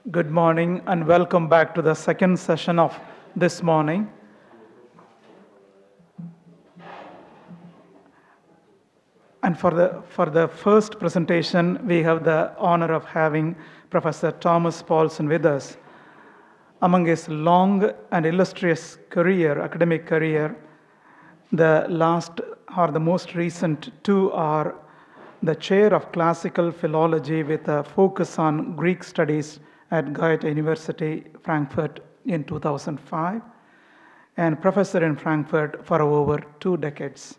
Good morning and welcome back to the second session of this morning. And for the first presentation, we have the honor of having Professor Thomas Paulsen with us. Among his long and illustrious academic career, the last or the most recent two are the Chair of Classical Philology with a focus on Greek studies at Goethe-Universität, Frankfurt in 2005, and Professor in Frankfurt for over 2 decades.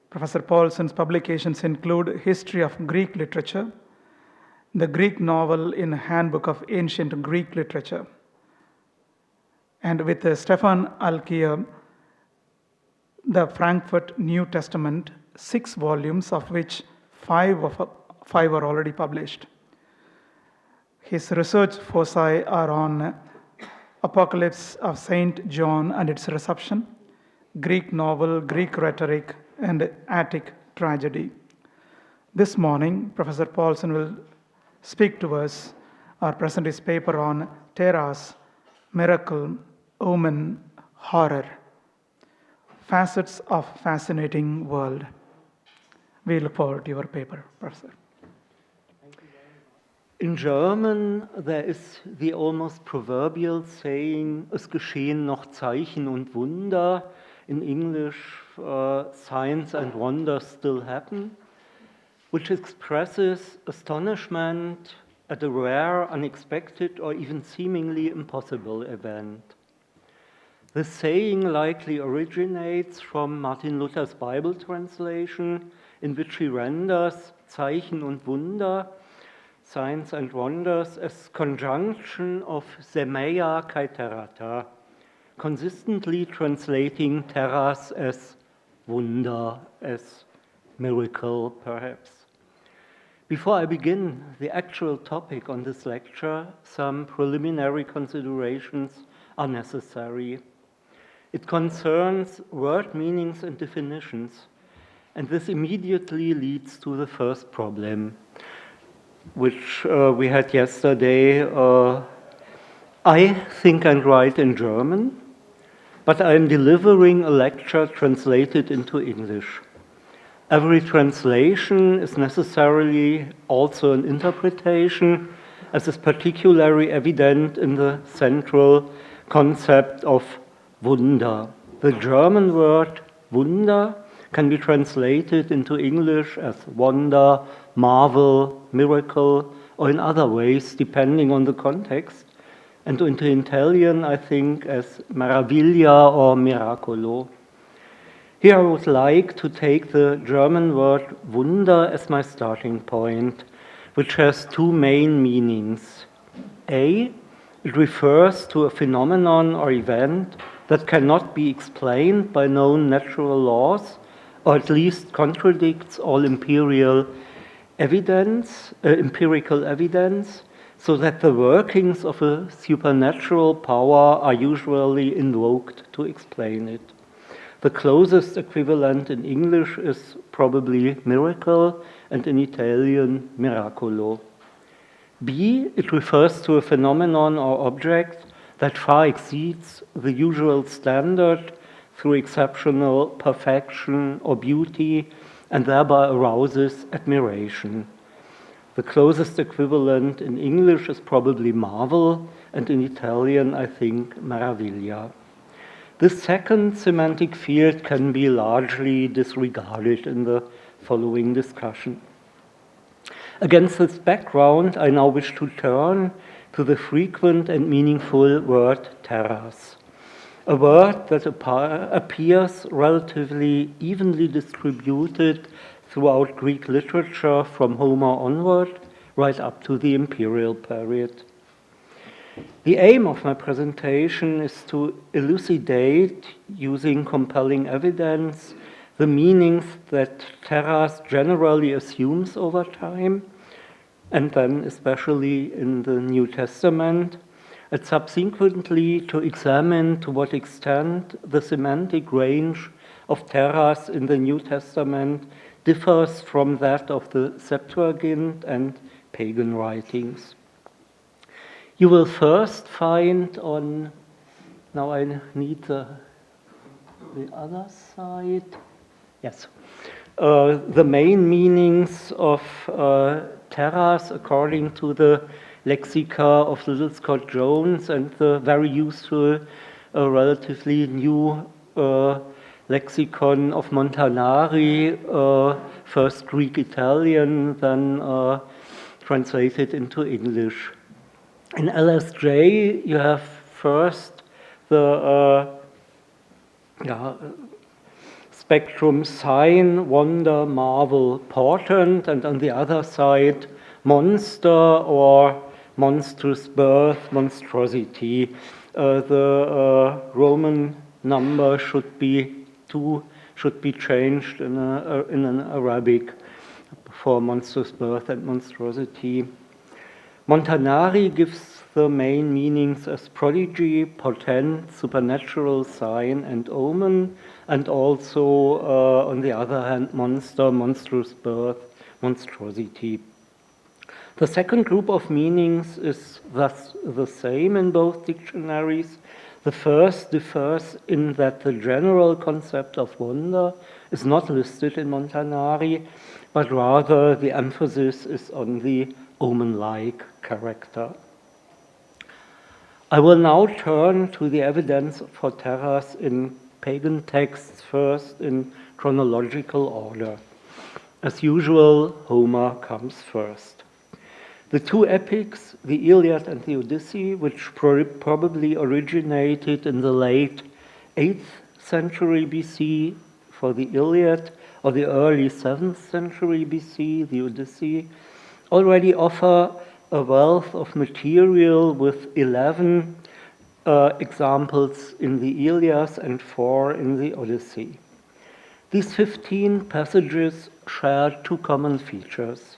Professor Paulsen's publications include History of Greek Literature, the Greek novel in Handbook of Ancient Greek Literature, and with Stefan Alkier, the Frankfurt New Testament, 6 volumes, of which 5 are already published. His research foci are on Apocalypse of Saint John and its reception, Greek novel, Greek rhetoric, and Attic tragedy. This morning, Professor Paulsen will speak to us or present his paper on Térας, miracle, omen, horror, facets of fascinating world. We look forward to your paper, Professor. In German, there is the almost proverbial saying, es geschehen noch Zeichen und Wunder. In English, signs and wonders still happen, which expresses astonishment at a rare, unexpected, or even seemingly impossible event. This saying likely originates from Martin Luther's Bible translation, in which he renders Zeichen und Wunder, signs and wonders, as conjunction of semeia kai terata, consistently translating Térας as Wunder, as miracle, perhaps. Before I begin the actual topic on this lecture, some preliminary considerations are necessary. It concerns word meanings and definitions, and this immediately leads to the first problem, which we had yesterday. I think and write in German, but I am delivering a lecture translated into English. Every translation is necessarily also an interpretation, as is particularly evident in the central concept of Wunder. The German word Wunder can be translated into English as wonder, marvel, miracle, or in other ways, depending on the context, and into Italian, I think, as meraviglia or miracolo. Here I would like to take the German word Wunder as my starting point, which has 2 main meanings. A, it refers to a phenomenon or event that cannot be explained by known natural laws, or at least contradicts all empirical evidence, so that the workings of a supernatural power are usually invoked to explain it. The closest equivalent in English is probably miracle, and in Italian, miracolo. B, it refers to a phenomenon or object that far exceeds the usual standard through exceptional perfection or beauty, and thereby arouses admiration. The closest equivalent in English is probably marvel, and in Italian, I think, meraviglia. This second semantic field can be largely disregarded in the following discussion. Against this background, I now wish to turn to the frequent and meaningful word Térας, a word that appears relatively evenly distributed throughout Greek literature from Homer onward, right up to the imperial period. The aim of my presentation is to elucidate, using compelling evidence, the meanings that Térας generally assumes over time, and then especially in the New Testament, and subsequently to examine to what extent the semantic range of Térας in the New Testament differs from that of the Septuagint and pagan writings. You will first find on, now I need the other side, yes, the main meanings of Térας according to the Lexica of Little Scott Jones and the very useful, relatively new lexicon of Montanari, first Greek-Italian, then translated into English. In LSJ, you have first the spectrum sign, wonder, marvel, portent, and on the other side, monster or monstrous birth, monstrosity. The Roman number should be 2, should be changed in an Arabic for monstrous birth and monstrosity. Montanari gives the main meanings as prodigy, portent, supernatural sign, and omen, and also, on the other hand, monster, monstrous birth, monstrosity. The second group of meanings is thus the same in both dictionaries. The first differs in that the general concept of wonder is not listed in Montanari, but rather the emphasis is on the omen-like character. I will now turn to the evidence for Térας in pagan texts, first in chronological order. As usual, Homer comes first. The two epics, the Iliad and the Odyssey, which probably originated in the late 8th century BC for the Iliad, or the early 7th century BC, the Odyssey, already offer a wealth of material with 11 examples in the Iliad and 4 in the Odyssey. These 15 passages share two common features.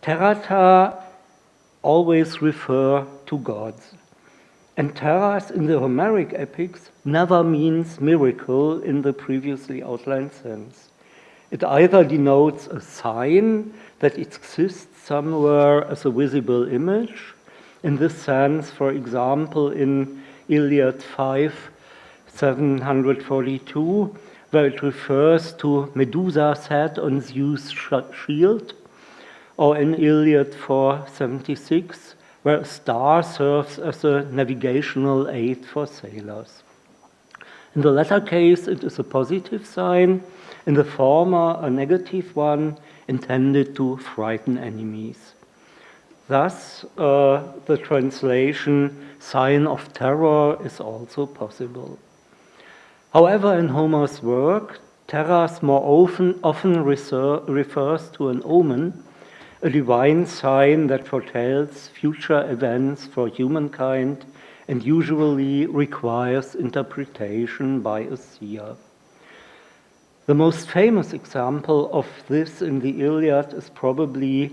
Terata always refer to gods, and Térας in the Homeric epics never means miracle in the previously outlined sense. It either denotes a sign that exists somewhere as a visible image. In this sense, for example, in Iliad 5:742, where it refers to Medusa's head on Zeus' shield, or in Iliad 4:76, where a star serves as a navigational aid for sailors. In the latter case, it is a positive sign. In the former, a negative one intended to frighten enemies. Thus, the translation sign of terror is also possible. However, in Homer's work, Térας more often refers to an omen, a divine sign that foretells future events for humankind and usually requires interpretation by a seer. The most famous example of this in the Iliad is probably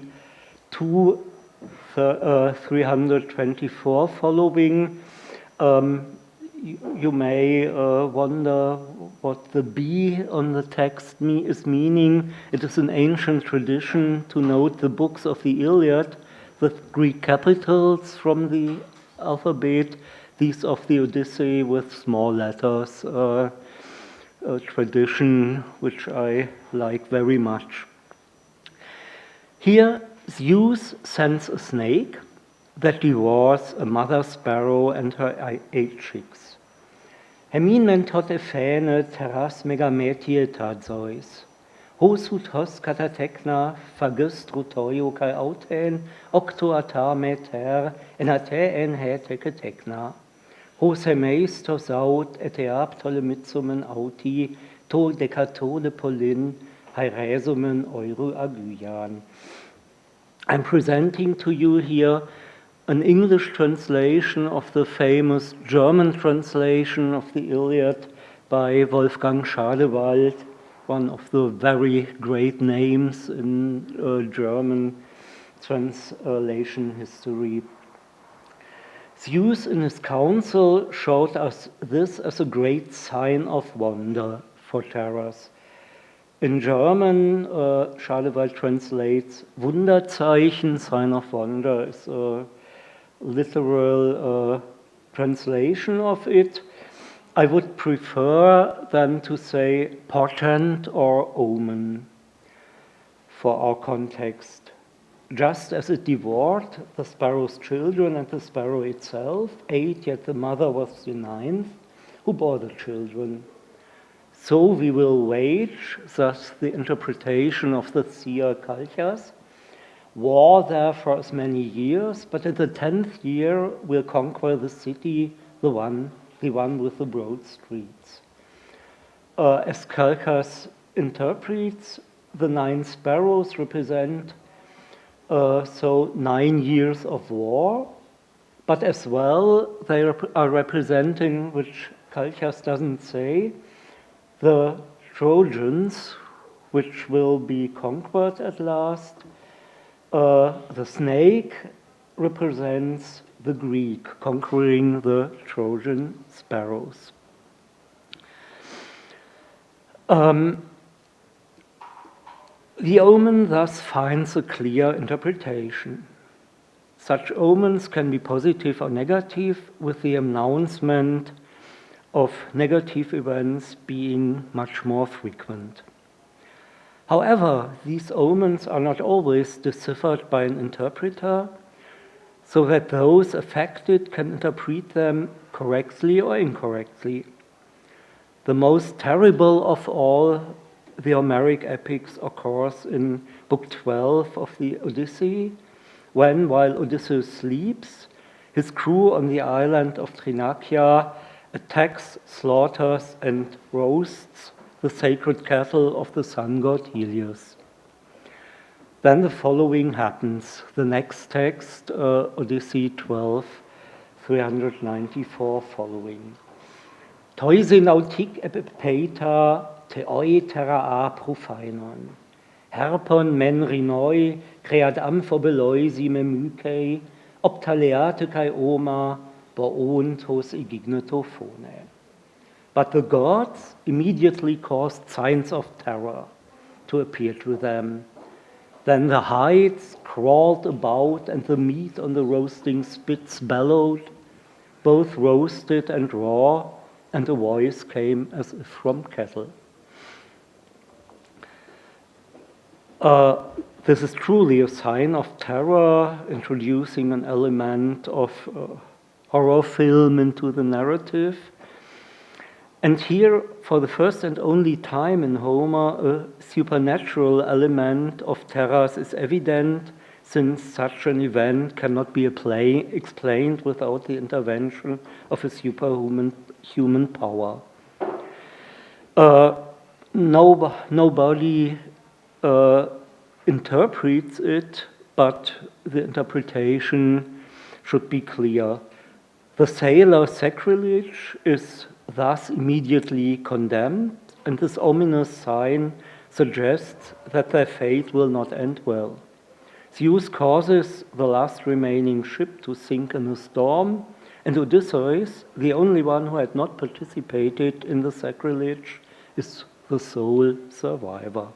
324 following. You may wonder what the B on the text is meaning. It is an ancient tradition to note the books of the Iliad with Greek capitals from the alphabet, these of the Odyssey with small letters, a tradition which I like very much. Here, Zeus sends a snake that devours a mother sparrow and her 8 chicks. Hemin mentot ephene terras megametietat Zeus. Hosut hos katatekna fagist rutoio kai auten octo ata meter enate en hete ketekna. Hos hemeis tos aut eteap tolemitsumen auti to decatole polin hairesumen euro aguyan. I'm presenting to you here an English translation of the famous German translation of the Iliad by Wolfgang Schadewald, one of the very great names in German translation history. Zeus in his council showed us this as a great sign of wonder for Térας. In German, Schadewald translates Wunderzeichen, sign of wonder is literal translation of it. I would prefer then to say portent or omen for our context. Just as it devoured the sparrow's children and the sparrow itself ate, yet the mother was the ninth, who bore the children. So we will wage, thus the interpretation of the seer Kalchas, war there for as many years, but in the 10th year we'll conquer the city, the one with the broad streets. As Kalchas interprets, the 9 sparrows represent 9 years of war, but as well they are representing, which Kalchas doesn't say, the Trojans, which will be conquered at last. The snake represents the Greek conquering the Trojan sparrows. The omen thus finds a clear interpretation. Such omens can be positive or negative, with the announcement of negative events being much more frequent. However, these omens are not always deciphered by an interpreter, so that those affected can interpret them correctly or incorrectly. The most terrible of all the Homeric epics occurs in Book 12 of the Odyssey, when, while Odysseus sleeps, his crew on the island of Thrinacia attacks, slaughters, and roasts the sacred cattle of the sun god Helios. Then the following happens. The next text, Odyssey 12, 394 following. Toise nautik epipeita teoi terra a profainon. Herpon men rinoi creat amphobeloisi memykei optaleate kai oma boontos igignetophone. But the gods immediately caused signs of terror to appear to them. Then the hides crawled about and the meat on the roasting spits bellowed, both roasted and raw, and a voice came as if from cattle. This is truly a sign of terror, introducing an element of horror film into the narrative. And here, for the first and only time in Homer, a supernatural element of terrors is evident, since such an event cannot be explained without the intervention of a human power. Nobody interprets it, but the interpretation should be clear. The sailor sacrilege is thus immediately condemned, and this ominous sign suggests that their fate will not end well. Zeus causes the last remaining ship to sink in a storm, and Odysseus, the only one who had not participated in the sacrilege, is the sole survivor.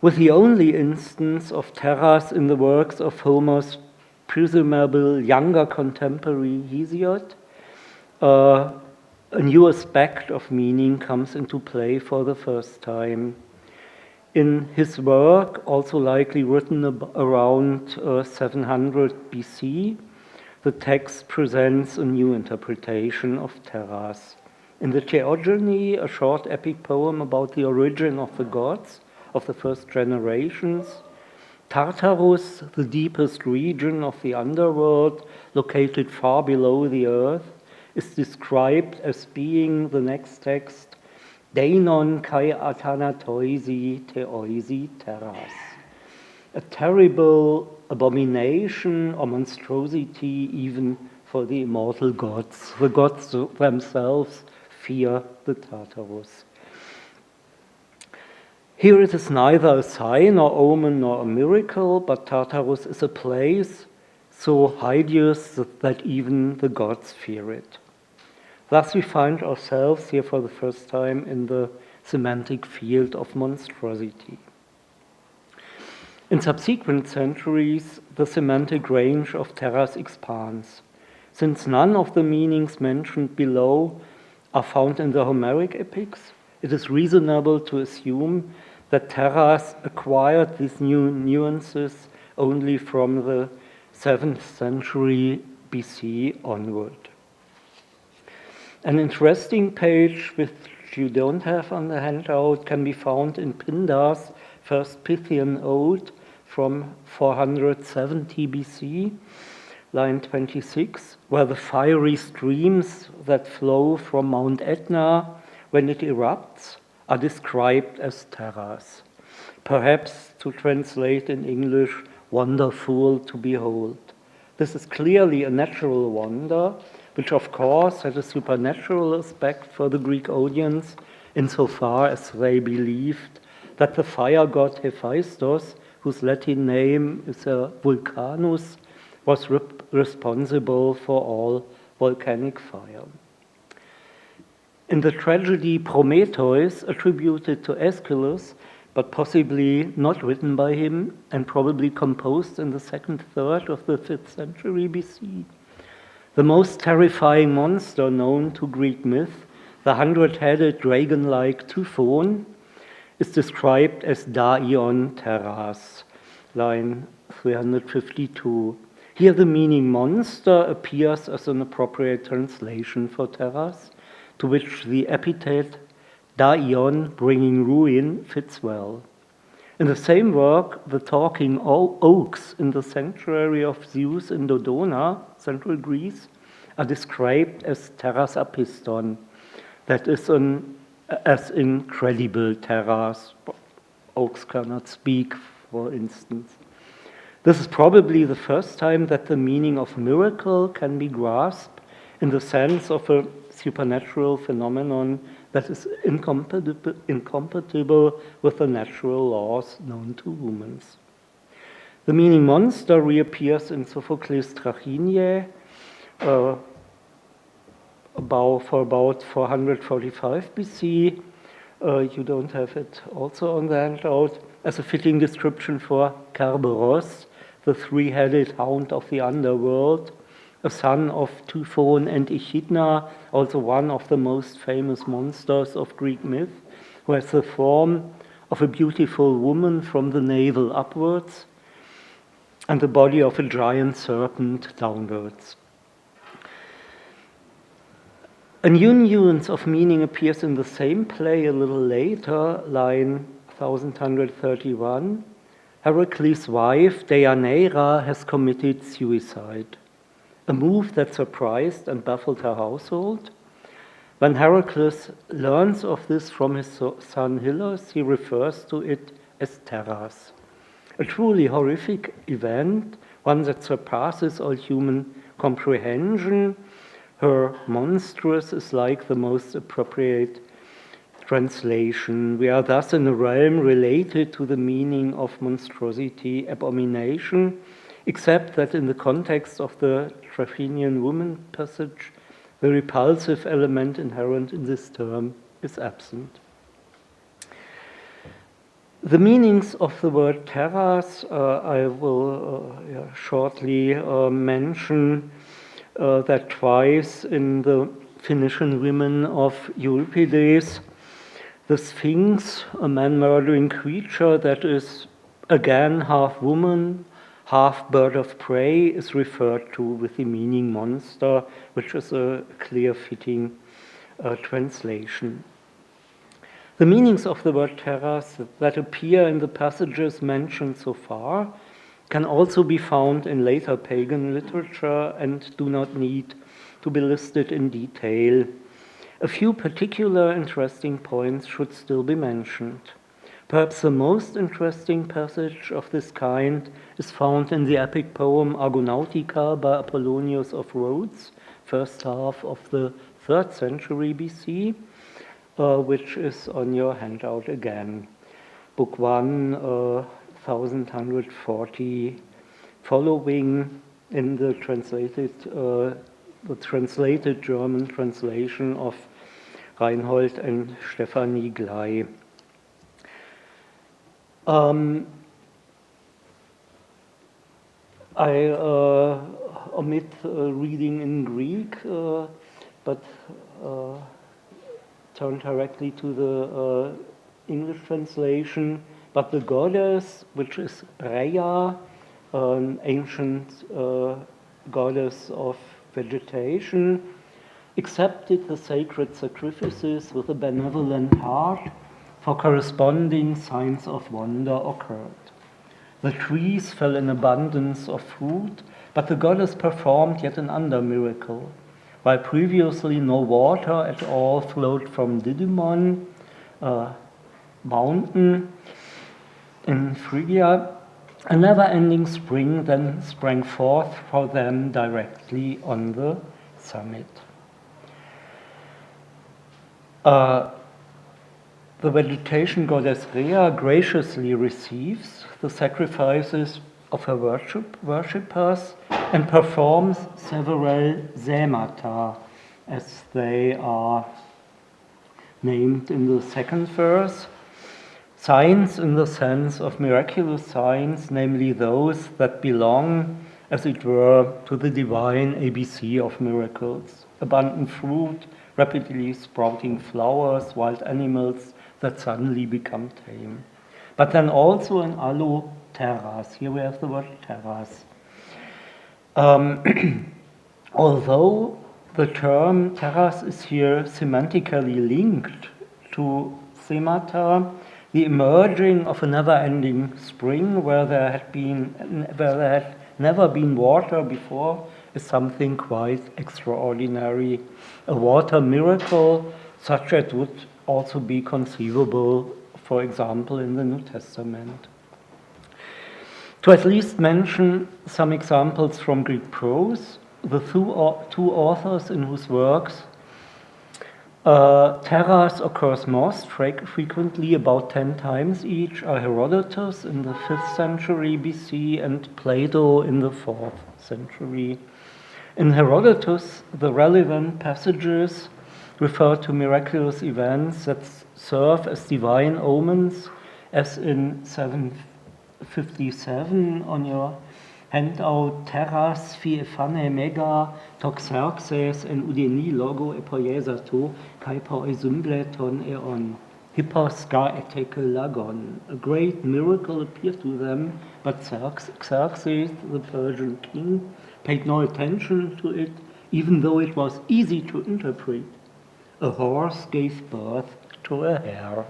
With the only instance of terrors in the works of Homer's presumable younger contemporary Hesiod, a new aspect of meaning comes into play for the first time. In his work, also likely written around 700 BC, the text presents a new interpretation of terrors. In the Theogony, a short epic poem about the origin of the gods of the first generations, Tartarus, the deepest region of the underworld, located far below the earth, is described as being, the next text, Deinon kai athanatoisi theoisi terras. A terrible abomination or monstrosity even for the immortal gods. The gods themselves fear the Tartarus. Here it is neither a sign or omen nor a miracle, but Tartarus is a place so hideous that even the gods fear it. Thus we find ourselves here for the first time in the semantic field of monstrosity. In subsequent centuries, the semantic range of Tērās expands. Since none of the meanings mentioned below are found in the Homeric epics, it is reasonable to assume that Tērās acquired these new nuances only from the 7th century BC onward. An interesting page which you don't have on the handout can be found in Pindar's First Pythian Ode from 470 BC, line 26, where the fiery streams that flow from Mount Etna when it erupts are described as Tērās. Perhaps to translate in English, wonderful to behold. This is clearly a natural wonder, which of course had a supernatural aspect for the Greek audience, insofar as they believed that the fire god Hephaestus, whose Latin name is Vulcanus, was responsible for all volcanic fire. In the tragedy Prometheus, attributed to Aeschylus, but possibly not written by him and probably composed in the second third of the 5th century BC, the most terrifying monster known to Greek myth, the 100-headed dragon-like Typhon, is described as Daion Tērās, line 352. Here the meaning monster appears as an appropriate translation for Tērās, to which the epithet Daion, bringing ruin, fits well. In the same work, the talking oaks in the sanctuary of Zeus in Dodona, central Greece, are described as Tērās apiston, that is as incredible Tērās. Oaks cannot speak, for instance. This is probably the first time that the meaning of miracle can be grasped in the sense of a supernatural phenomenon that is incompatible with the natural laws known to humans. The meaning monster reappears in Sophocles' Traginiae for about 445 BC. You don't have it also on the handout, as a fitting description for Kerberos, the three-headed hound of the underworld, a son of Typhon and Echidna, also one of the most famous monsters of Greek myth, who has the form of a beautiful woman from the navel upwards and the body of a giant serpent downwards. A new nuance of meaning appears in the same play a little later, line 1131. Heracles' wife, Deianeira, has committed suicide, a move that surprised and baffled her household. When Heracles learns of this from his son Hylas, he refers to it as Tērās, a truly horrific event, one that surpasses all human comprehension. Her monstrous is like the most appropriate translation. We are thus in a realm related to the meaning of monstrosity, abomination, except that in the context of the Traginian woman passage, the repulsive element inherent in this term is absent. The meanings of the word Tērās, I will shortly mention that twice in the Phoenician Women of Euripides. The Sphinx, a man-murdering creature that is again half woman, half bird of prey, is referred to with the meaning monster, which is a clear fitting translation. The meanings of the word Tērās that appear in the passages mentioned so far can also be found in later pagan literature and do not need to be listed in detail. A few particular interesting points should still be mentioned. Perhaps the most interesting passage of this kind is found in the epic poem Argonautica by Apollonius of Rhodes, first half of the 3rd century BC, which is on your handout again. Book 1, 1140, following in the translated German translation of Reinhold and Stephanie Gley. I omit reading in Greek, but turn directly to the English translation. But the goddess, which is Rhea, an ancient goddess of vegetation, accepted the sacred sacrifices with a benevolent heart, for corresponding signs of wonder occurred. The trees fell in abundance of fruit, but the goddess performed yet another miracle. While previously no water at all flowed from Didymon, a mountain in Phrygia, a never-ending spring then sprang forth for them directly on the summit. The vegetation goddess Rhea graciously receives the sacrifices of her worshippers and performs several semata, as they are named in the second verse. Signs in the sense of miraculous signs, namely those that belong, as it were, to the divine ABC of miracles. Abundant fruit, rapidly sprouting flowers, wild animals that suddenly become tame. But then also in allo terras. Here we have the word terras. Although the term terras is here semantically linked to semata, the emerging of a never-ending spring where there had never been water before is something quite extraordinary. A water miracle such as would also be conceivable, for example, in the New Testament. To at least mention some examples from Greek prose, the two authors in whose works terras occurs most frequently, about 10 times each, are Herodotus in the 5th century BC and Plato in the 4th century. In Herodotus, the relevant passages refer to miraculous events that serve as divine omens, as in 757 on your handout, terras phi ephane mega toxerxes en udeni logo epoiesato kai poesumbleton eon hippos ga etekel lagon. A great miracle appeared to them, but Xerxes, the Persian king, paid no attention to it, even though it was easy to interpret. A horse gave birth to a hare.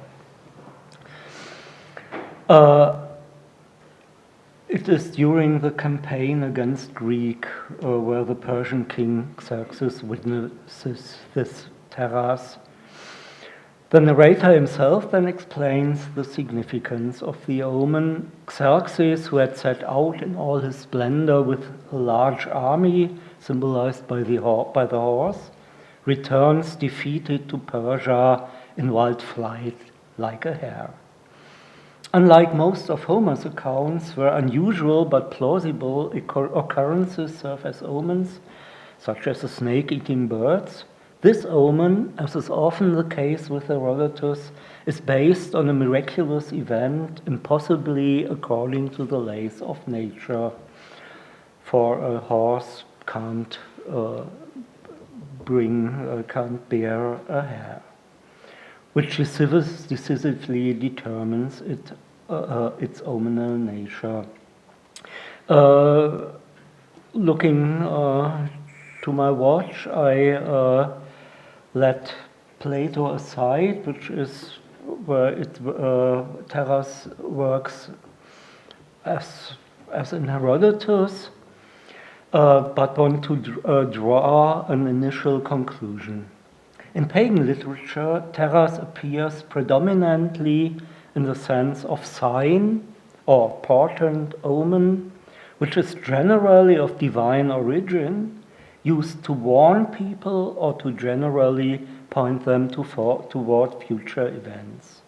It is during the campaign against Greek where the Persian king Xerxes witnesses this terras. The narrator himself then explains the significance of the omen. Xerxes, who had set out in all his splendor with a large army, symbolized by the horse, returns defeated to Persia in wild flight like a hare. Unlike most of Homer's accounts, where unusual but plausible occurrences serve as omens, such as the snake eating birds, this omen, as is often the case with Herodotus, is based on a miraculous event, impossibly according to the laws of nature. For a horse can't bear a hare, which decisively determines its omenal nature. Looking to my watch, I let Plato aside, which is where terras works as in Herodotus, but want to draw an initial conclusion. In pagan literature, terras appears predominantly in the sense of sign or portent, omen, which is generally of divine origin, used to warn people or to generally point them toward future events.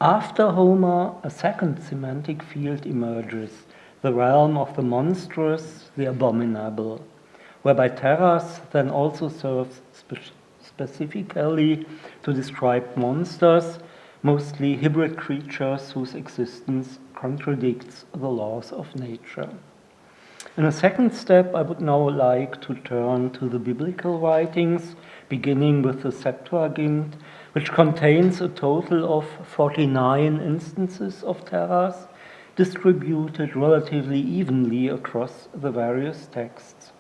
After Homer, a second semantic field emerges, the realm of the monstrous, the abominable, whereby terras then also serves specifically to describe monsters, mostly hybrid creatures whose existence contradicts the laws of nature. In a second step, I would now like to turn to the biblical writings, beginning with the Septuagint, which contains a total of 49 instances of Térας, distributed relatively evenly across the various texts.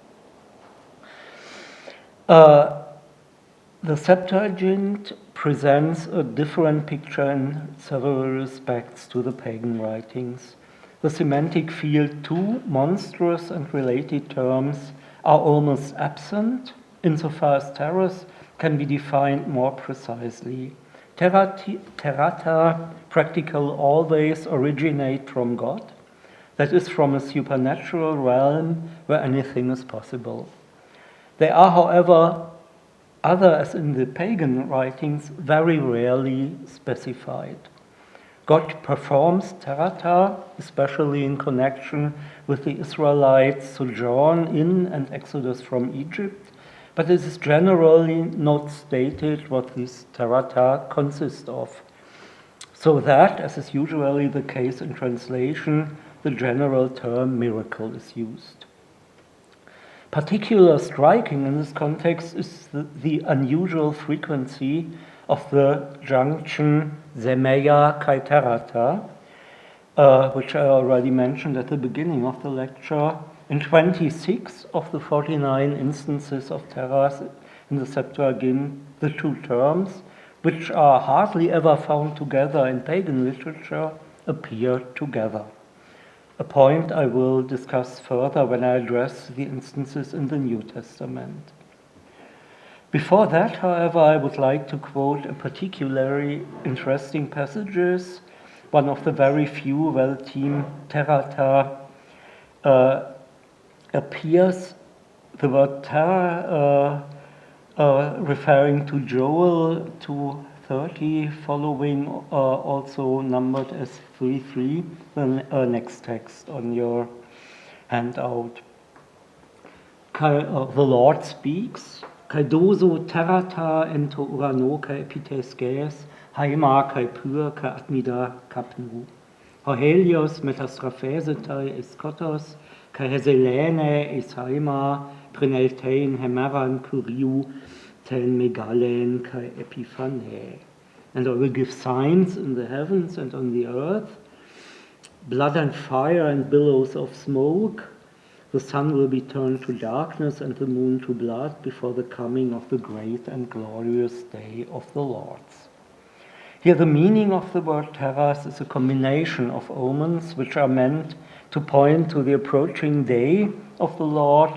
The Septuagint presents a different picture in several respects to the pagan writings. The semantic field too, monstrous and related terms, are almost absent, insofar as Térας can be defined more precisely. Terrata, practical, always originate from God, that is, from a supernatural realm where anything is possible. They are, however, other as in the pagan writings, very rarely specified. God performs terrata, especially in connection with the Israelites' sojourn in and exodus from Egypt, but it is generally not stated what these terrata consist of, so that, as is usually the case in translation, the general term miracle is used. Particularly striking in this context is the unusual frequency of the junction Semeia kai terrata, which I already mentioned at the beginning of the lecture. In 26 of the 49 instances of Térας in the Septuagint, the two terms, which are hardly ever found together in pagan literature, appear together. A point I will discuss further when I address the instances in the New Testament. Before that, however, I would like to quote a particularly interesting passages, one of the very few well-teamed terrata appears, the word terra referring to Joel 2:30, following also numbered as 3:3, the next text on your handout. The Lord speaks, kai doso terrata ento urano kai epites ges, haima kai pur kai admida kapnu. Helios metastraphesetai eskotos, kai heselene eshaima, preneltein hemeran kuriu, ten megalen kai epiphane. And I will give signs in the heavens and on the earth, blood and fire and billows of smoke. The sun will be turned to darkness and the moon to blood before the coming of the great and glorious day of the Lord. Here the meaning of the word Térας is a combination of omens which are meant to point to the approaching day of the Lord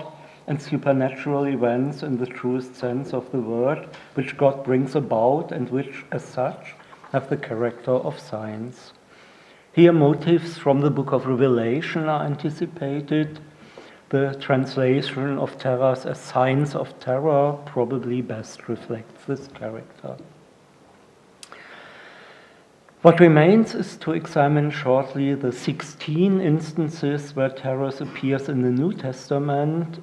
and supernatural events in the truest sense of the word, which God brings about and which, as such, have the character of signs. Here motives from the book of Revelation are anticipated. The translation of Térας as signs of terror probably best reflects this character. What remains is to examine shortly the 16 instances where Térας appears in the New Testament,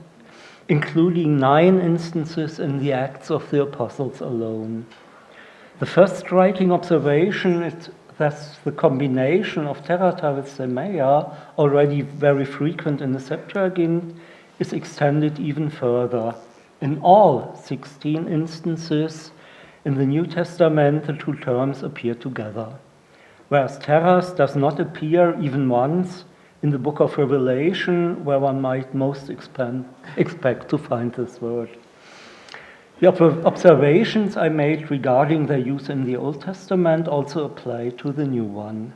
including 9 instances in the Acts of the Apostles alone. The first striking observation is that the combination of terrata with semeia, already very frequent in the Septuagint, is extended even further. In all 16 instances in the New Testament, the two terms appear together, whereas Térας does not appear even once in the book of Revelation, where one might most expect to find this word. The observations I made regarding their use in the Old Testament also apply to the new one.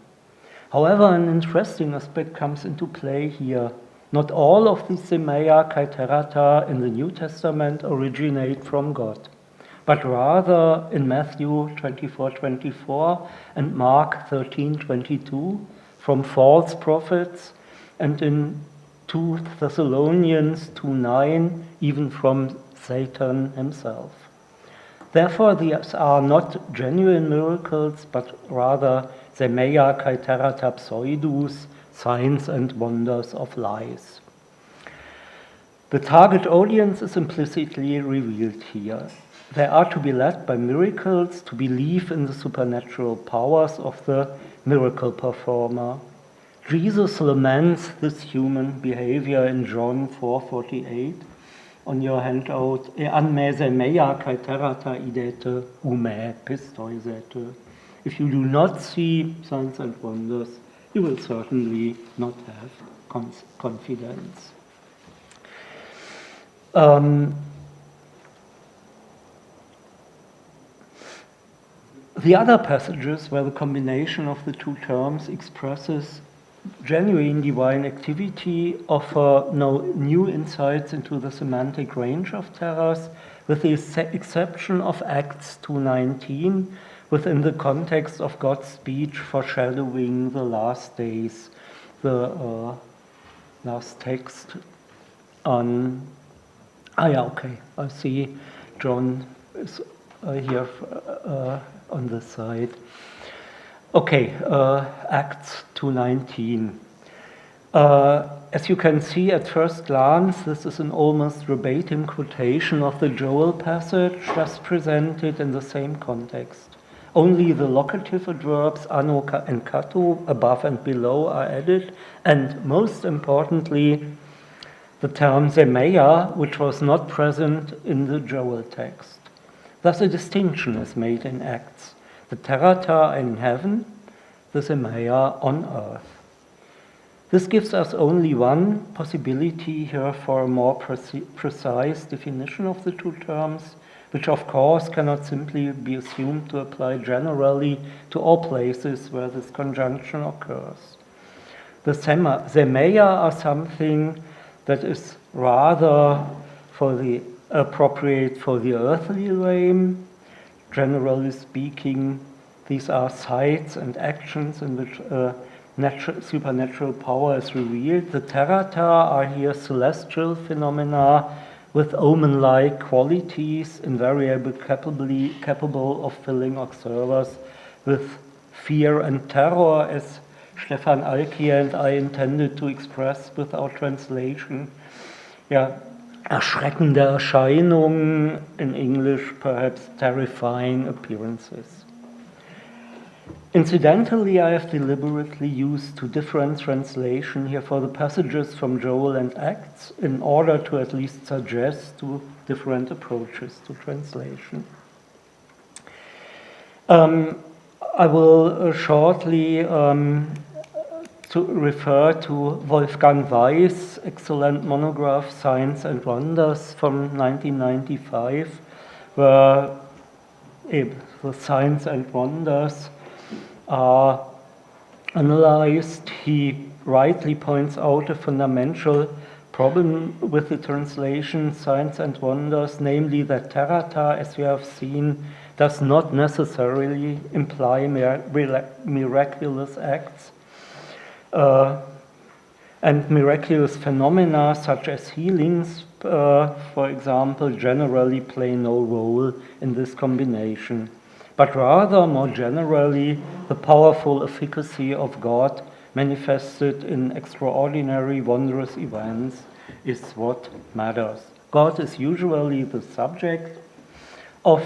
However, an interesting aspect comes into play here. Not all of the semeia kai terrata in the New Testament originate from God, but rather in Matthew 24:24 and Mark 13:22 from false prophets, and in 2 Thessalonians 2:9 even from Satan himself. Therefore, these are not genuine miracles, but rather semeia kai terrata pseudus, signs and wonders of lies. The target audience is implicitly revealed here. They are to be led by miracles, to believe in the supernatural powers of the miracle performer. Jesus laments this human behavior in John 4:48. On your handout, an mese mea kai terata idete ume pistoisete. If you do not see signs and wonders, you will certainly not have confidence. The other passages where the combination of the two terms expresses genuine divine activity offer no new insights into the semantic range of Téras, with the exception of Acts 2:19, within the context of God's speech foreshadowing the last days. The last text on... I see John is here on the side. Okay, Acts 2:19. As you can see at first glance, this is an almost verbatim quotation of the Joel passage just presented in the same context. Only the locative adverbs ano and kato, above and below, are added, and most importantly, the term zemeia, which was not present in the Joel text. Thus a distinction is made in Acts. The terata in heaven, the zemeia on earth. This gives us only one possibility here for a more precise definition of the two terms, which of course cannot simply be assumed to apply generally to all places where this conjunction occurs. The zemeia are something that is rather appropriate for the earthly realm. Generally speaking, these are sights and actions in which supernatural power is revealed. The terata are here celestial phenomena with omen-like qualities, invariably capable of filling observers with fear and terror, as Stefan Alkier and I intended to express with our translation. Erschreckende Erscheinungen, in English perhaps terrifying appearances. Incidentally, I have deliberately used two different translations here for the passages from Joel and Acts in order to at least suggest two different approaches to translation. I will shortly to refer to Wolfgang Weiss' excellent monograph, Signs and Wonders, from 1995, where the signs and wonders are analyzed. He rightly points out a fundamental problem with the translation Signs and Wonders, namely that terata, as we have seen, does not necessarily imply miraculous acts. And miraculous phenomena such as healings, for example, generally play no role in this combination. But rather, more generally, the powerful efficacy of God manifested in extraordinary, wondrous events is what matters. God is usually the subject of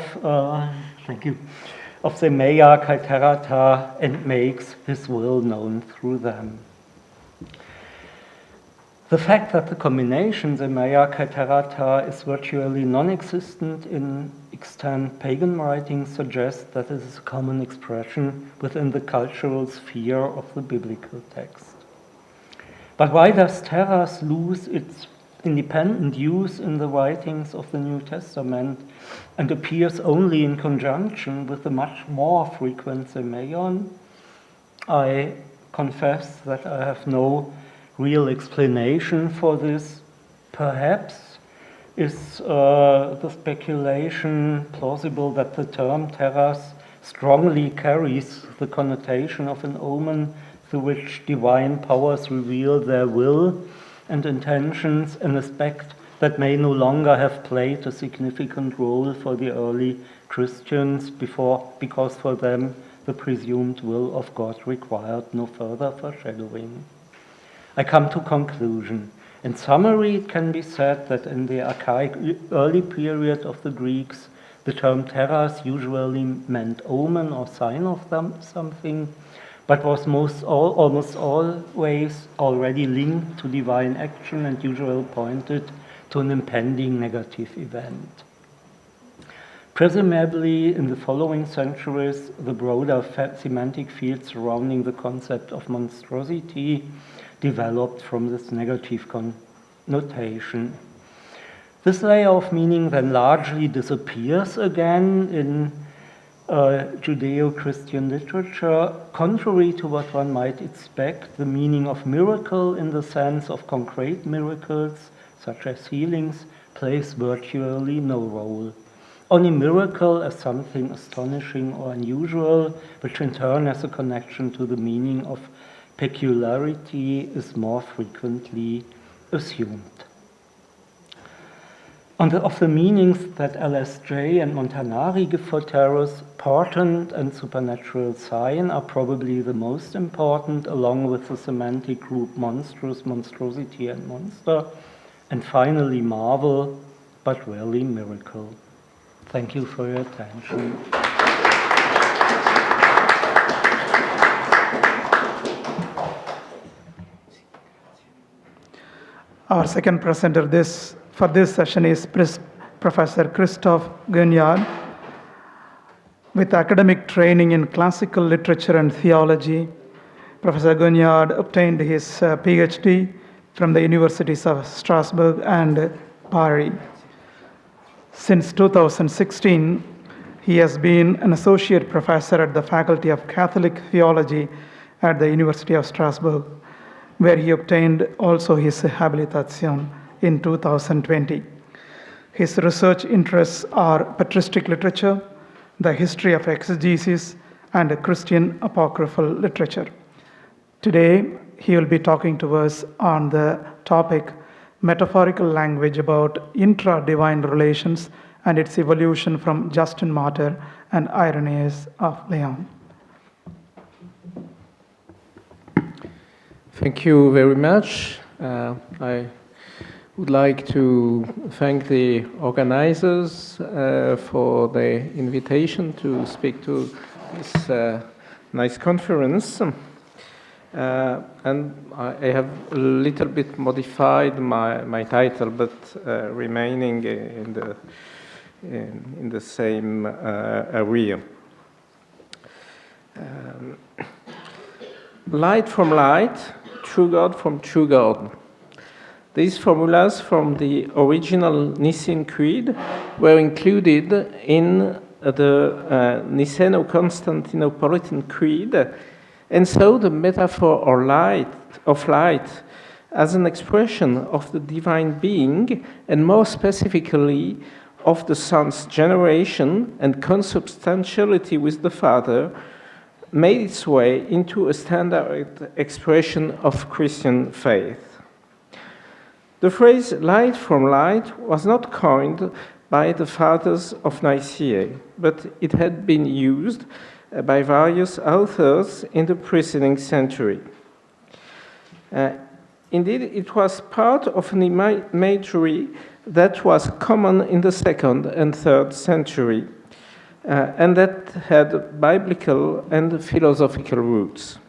zemeia kai terata and makes his will known through them. The fact that the combination zemeia kai terata is virtually non-existent in extant pagan writings suggests that it is a common expression within the cultural sphere of the biblical text. But why does Téras lose its independent use in the writings of the New Testament and appears only in conjunction with the much more frequent zemeion? I confess that I have no real explanation for this. Perhaps is the speculation plausible that the term Téras strongly carries the connotation of an omen through which divine powers reveal their will and intentions, an aspect that may no longer have played a significant role for the early Christians because for them the presumed will of God required no further foreshadowing. I come to conclusion. In summary, it can be said that in the archaic early period of the Greeks, the term Téras usually meant omen or sign of something, but was almost always already linked to divine action and usually pointed to an impending negative event. Presumably, in the following centuries, the broader semantic field surrounding the concept of monstrosity developed from this negative connotation. This layer of meaning then largely disappears again in Judeo-Christian literature. Contrary to what one might expect, the meaning of miracle in the sense of concrete miracles, such as healings, plays virtually no role. Only miracle as something astonishing or unusual, which in turn has a connection to the meaning of peculiarity, is more frequently assumed. Of the meanings that LSJ and Montanari give for Tera's, portent and supernatural sign are probably the most important, along with the semantic group monstrous, monstrosity, and monster, and finally marvel, but rarely miracle. Thank you for your attention. Our second presenter for this session is Professor Christoph Guignard. With academic training in classical literature and theology, Professor Guignard obtained his PhD from the Universities of Strasbourg and Paris. Since 2016, he has been an associate professor at the Faculty of Catholic Theology at the University of Strasbourg, where he obtained also his habilitation in 2020. His research interests are patristic literature, the history of exegesis, and Christian apocryphal literature. Today, he will be talking to us on the topic Metaphorical language about intra-divine relations and its evolution from Justin Martyr and Irenaeus of Lyon. Thank you very much. I would like to thank the organizers for the invitation to speak to this nice conference. And I have a little bit modified my title, but remaining in the same area. Light from light, true God from true God. These formulas from the original Nicene Creed were included in the Niceno-Constantinopolitan Creed. And so the metaphor of light as an expression of the divine being, and more specifically of the Son's generation and consubstantiality with the Father, made its way into a standard expression of Christian faith. The phrase light from light was not coined by the fathers of Nicaea, but it had been used by various authors in the preceding century. Indeed, it was part of an imagery that was common in the 2nd and 3rd century, and that had biblical and philosophical roots.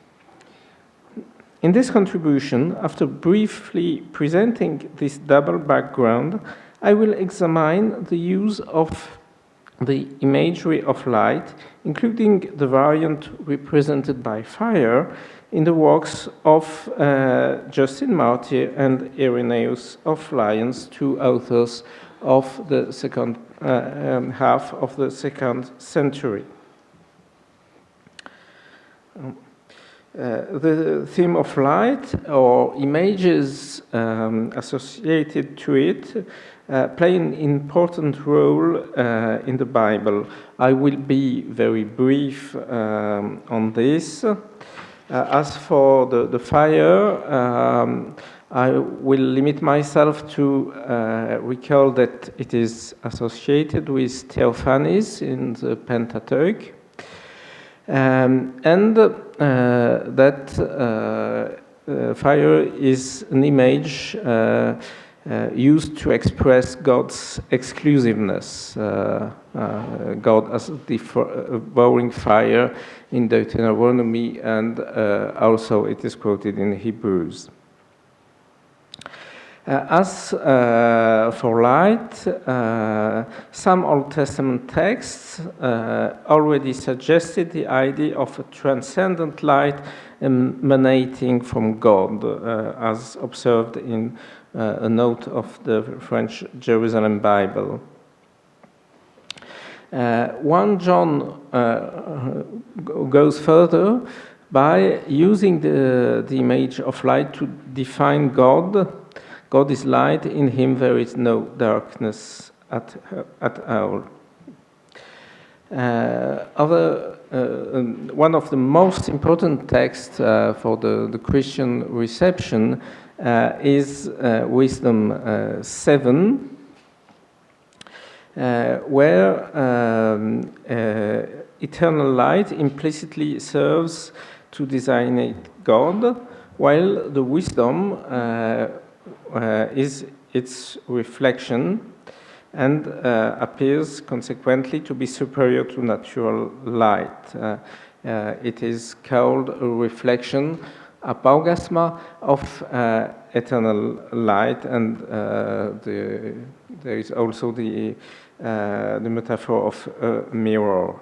In this contribution, after briefly presenting this double background, I will examine the use of the imagery of light, including the variant represented by fire, in the works of Justin Martyr and Irenaeus of Lyon, two authors of the second half of the 2nd century. The theme of light, or images associated to it, play an important role in the Bible. I will be very brief on this. As for the fire, I will limit myself to recall that it is associated with theophanies in the Pentateuch, and that fire is an image used to express God's exclusiveness, God as devouring fire in Deuteronomy, and also it is quoted in Hebrews. As for light, some Old Testament texts already suggested the idea of a transcendent light emanating from God, as observed in a note of the French Jerusalem Bible. 1 John goes further by using the image of light to define God. God is light, in him there is no darkness at all. One of the most important texts for the Christian reception is Wisdom 7, where eternal light implicitly serves to designate God, while the wisdom is its reflection and appears consequently to be superior to natural light. It is called a reflection, apaugasma, of eternal light, and there is also the metaphor of a mirror.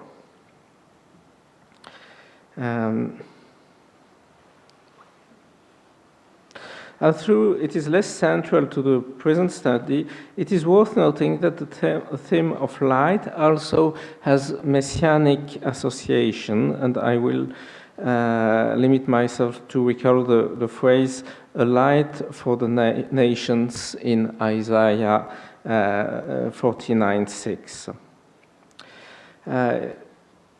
Although it is less central to the present study, it is worth noting that the theme of light also has messianic association, and I will limit myself to recall the phrase, a light for the nations, in Isaiah 49:6.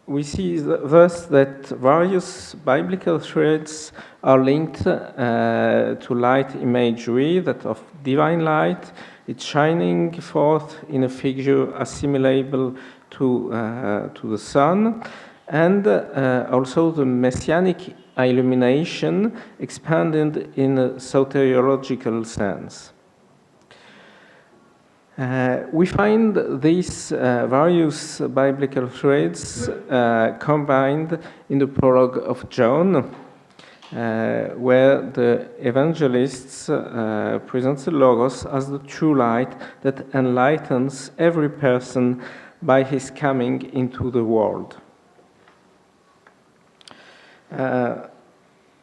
We see thus that various biblical threads are linked to light imagery, that of divine light, it's shining forth in a figure assimilable to the sun, and also the messianic illumination expanded in a soteriological sense. We find these various biblical threads combined in the prologue of John, where the evangelists present the Logos as the true light that enlightens every person by his coming into the world.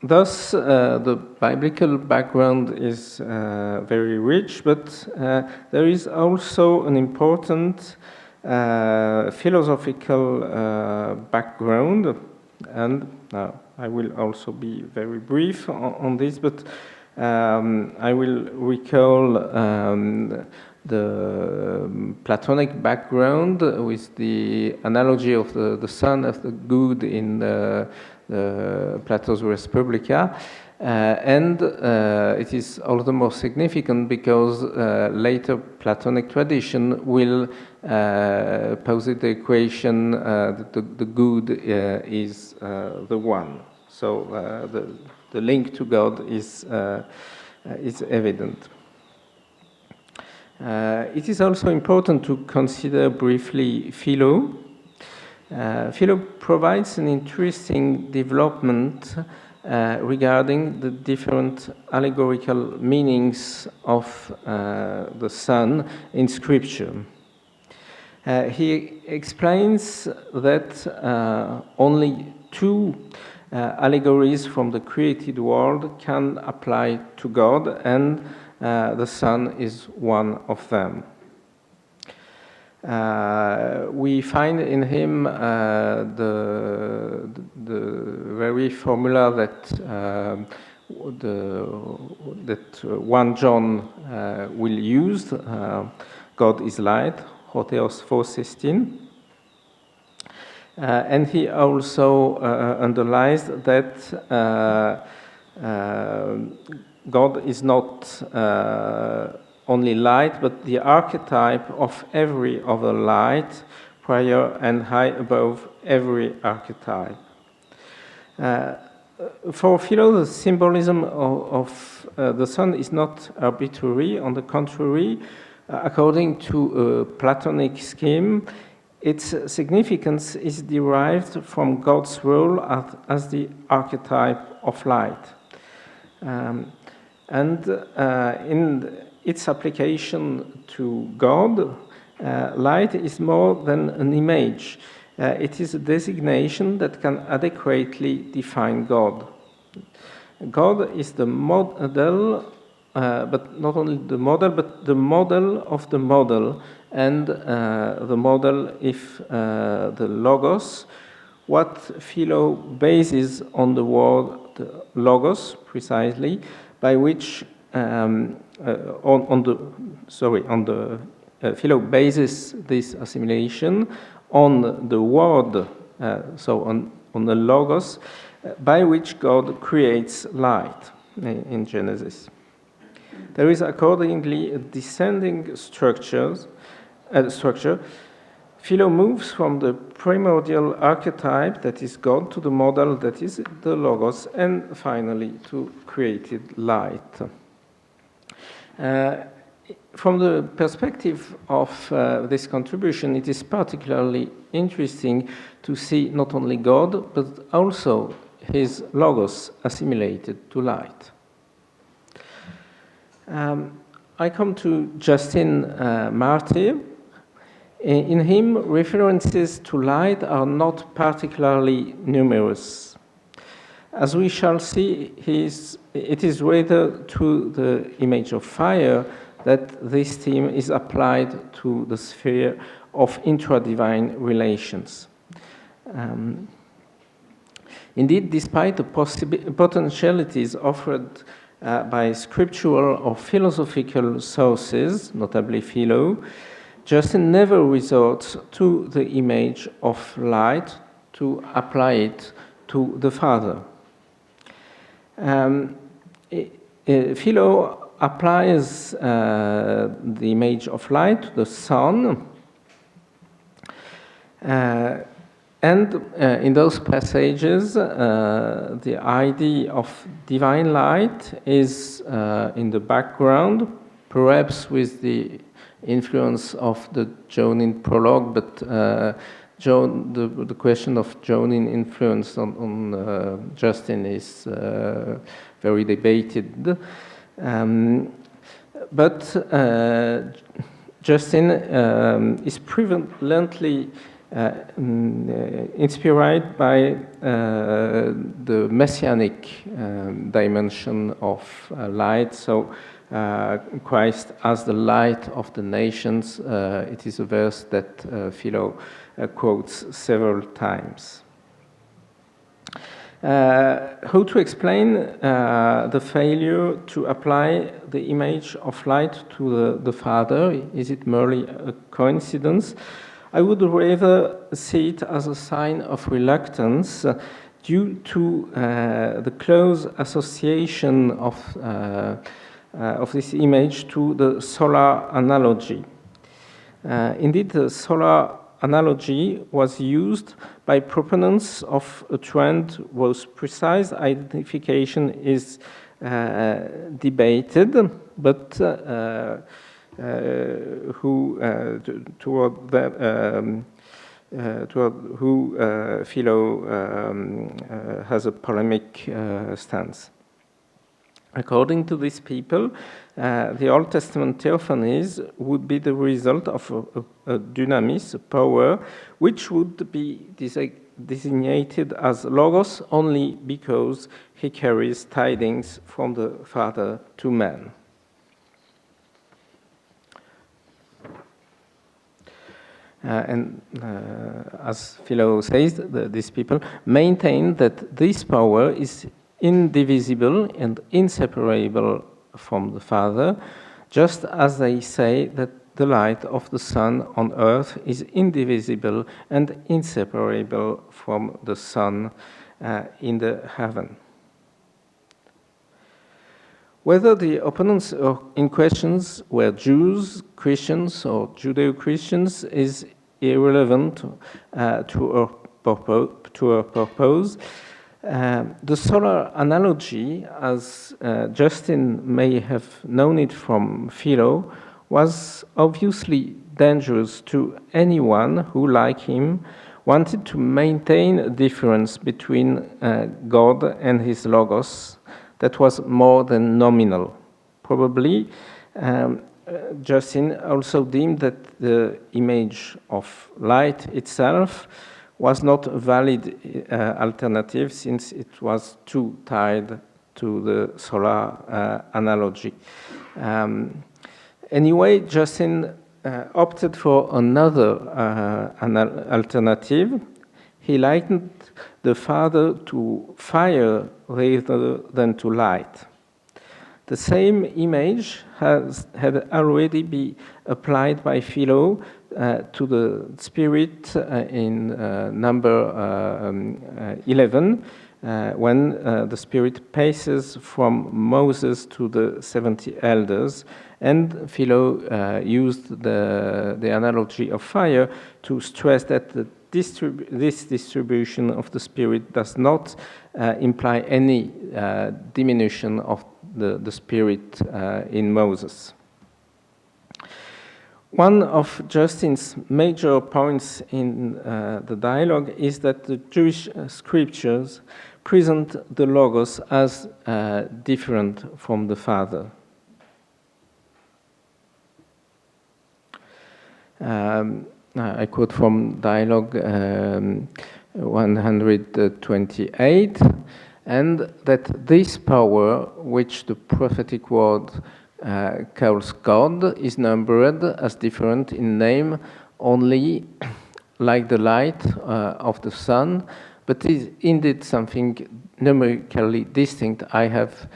Thus, the biblical background is very rich, but there is also an important philosophical background, and I will also be very brief on this, but I will recall the Platonic background with the analogy of the sun as the good in Plato's Respublica, and it is all the more significant because later Platonic tradition will posit the equation that the good is the one. So the link to God is evident. It is also important to consider briefly Philo. Philo provides an interesting development regarding the different allegorical meanings of the sun in Scripture. He explains that only two allegories from the created world can apply to God, and the sun is one of them. We find in him the very formula that 1 John will use. God is light, Hotheos 4:16. And he also underlies that God is not only light, but the archetype of every other light, prior and high above every archetype. For Philo, the symbolism of the sun is not arbitrary. On the contrary, according to a Platonic scheme, its significance is derived from God's role as the archetype of light. And in its application to God, light is more than an image. It is a designation that can adequately define God. God is the model, but not only the model, but the model of the model, and the model, if the logos, what Philo bases on the word logos, precisely, by which Philo bases this assimilation on the word, so on the logos, by which God creates light in Genesis. There is accordingly a descending structure. Philo moves from the primordial archetype, that is God, to the model, that is the logos, and finally to created light. From the perspective of this contribution, it is particularly interesting to see not only God, but also his logos assimilated to light. I come to Justin Martyr. In him, references to light are not particularly numerous. As we shall see, it is rather to the image of fire that this theme is applied to the sphere of intra-divine relations. Indeed, despite the potentialities offered by scriptural or philosophical sources, notably Philo, Justin never resorts to the image of light to apply it to the Father. Philo applies the image of light to the Son, and in those passages, the idea of divine light is in the background, perhaps with the influence of the Johannine prologue, but the question of Johannine influence on Justin is very debated. But Justin is prevalently inspired by the messianic dimension of light. So Christ as the light of the nations, it is a verse that Philo quotes several times. How to explain the failure to apply the image of light to the Father? Is it merely a coincidence? I would rather see it as a sign of reluctance due to the close association of this image to the solar analogy. Indeed, the solar analogy was used by proponents of a trend whose precise identification is debated, but toward who Philo has a polemic stance. According to these people, the Old Testament theophanies would be the result of a dynamis, a power, which would be designated as Logos only because he carries tidings from the Father to man. As Philo says, these people maintain that this power is indivisible and inseparable from the Father, just as they say that the light of the sun on earth is indivisible and inseparable from the sun in the heaven. Whether the opponents in questions were Jews, Christians, or Judeo-Christians is irrelevant to our purpose. The solar analogy, as Justin may have known it from Philo, was obviously dangerous to anyone who, like him, wanted to maintain a difference between God and his logos that was more than nominal. Probably Justin also deemed that the image of light itself was not a valid alternative since it was too tied to the solar analogy. Anyway, Justin opted for another alternative. He likened the Father to fire rather than to light. The same image had already been applied by Philo to the Spirit in number 11, when the Spirit passes from Moses to the 70 elders, and Philo used the analogy of fire to stress that this distribution of the Spirit does not imply any diminution of the Spirit in Moses. One of Justin's major points in the dialogue is that the Jewish scriptures present the Logos as different from the Father. I quote from dialogue 128, and that this power, which the prophetic word calls God, is numbered as different in name only like the light of the sun, but is indeed something numerically distinct. I have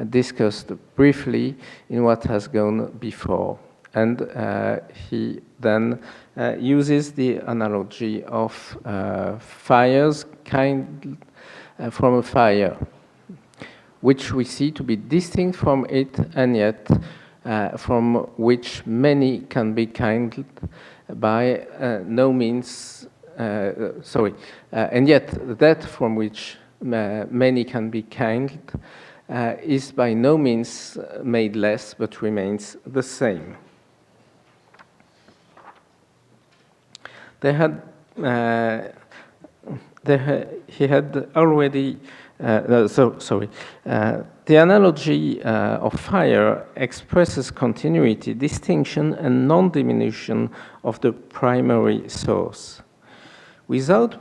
discussed briefly in what has gone before. And he then uses the analogy of fires kind from a fire, which we see to be distinct from it, and yet from which many can be kindled by no means, and yet that from which many can be kindled is by no means made less, but remains the same. He had already. The analogy of fire expresses continuity, distinction, and non-diminution of the primary source. Without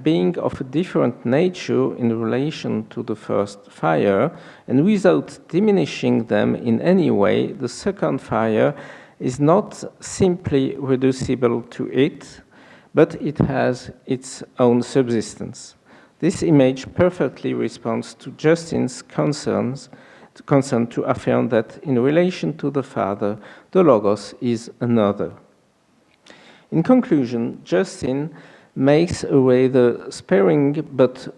being of a different nature in relation to the first fire, and without diminishing them in any way, the second fire is not simply reducible to it, but it has its own subsistence. This image perfectly responds to Justin's concern to affirm that in relation to the Father, the Logos is another. In conclusion, Justin makes a rather sparing but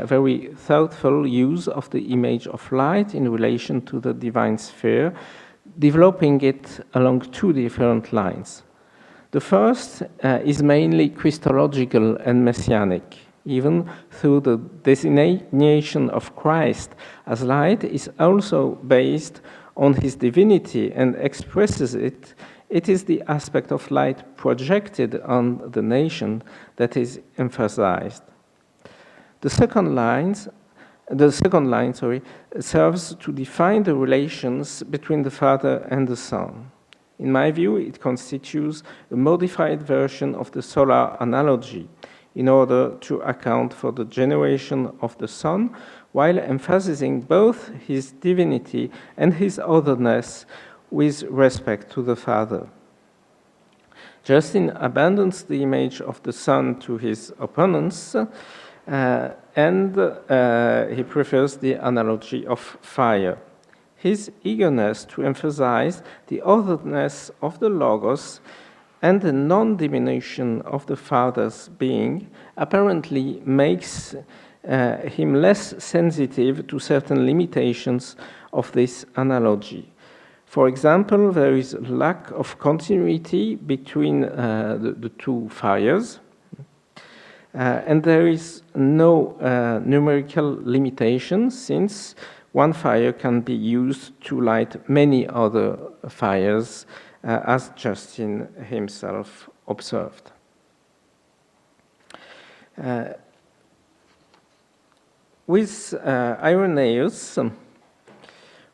very thoughtful use of the image of light in relation to the divine sphere, developing it along two different lines. The first is mainly Christological and messianic, even through the designation of Christ as light is also based on his divinity and expresses it. It is the aspect of light projected on the nation that is emphasized. The second line, serves to define the relations between the Father and the Son. In my view, it constitutes a modified version of the solar analogy in order to account for the generation of the Son, while emphasizing both his divinity and his otherness with respect to the Father. Justin abandons the image of the Son to his opponents, and he prefers the analogy of fire. His eagerness to emphasize the otherness of the Logos and the non-diminution of the Father's being apparently makes him less sensitive to certain limitations of this analogy. For example, there is a lack of continuity between the two fires. And there is no numerical limitation, since one fire can be used to light many other fires, as Justin himself observed. With Irenaeus,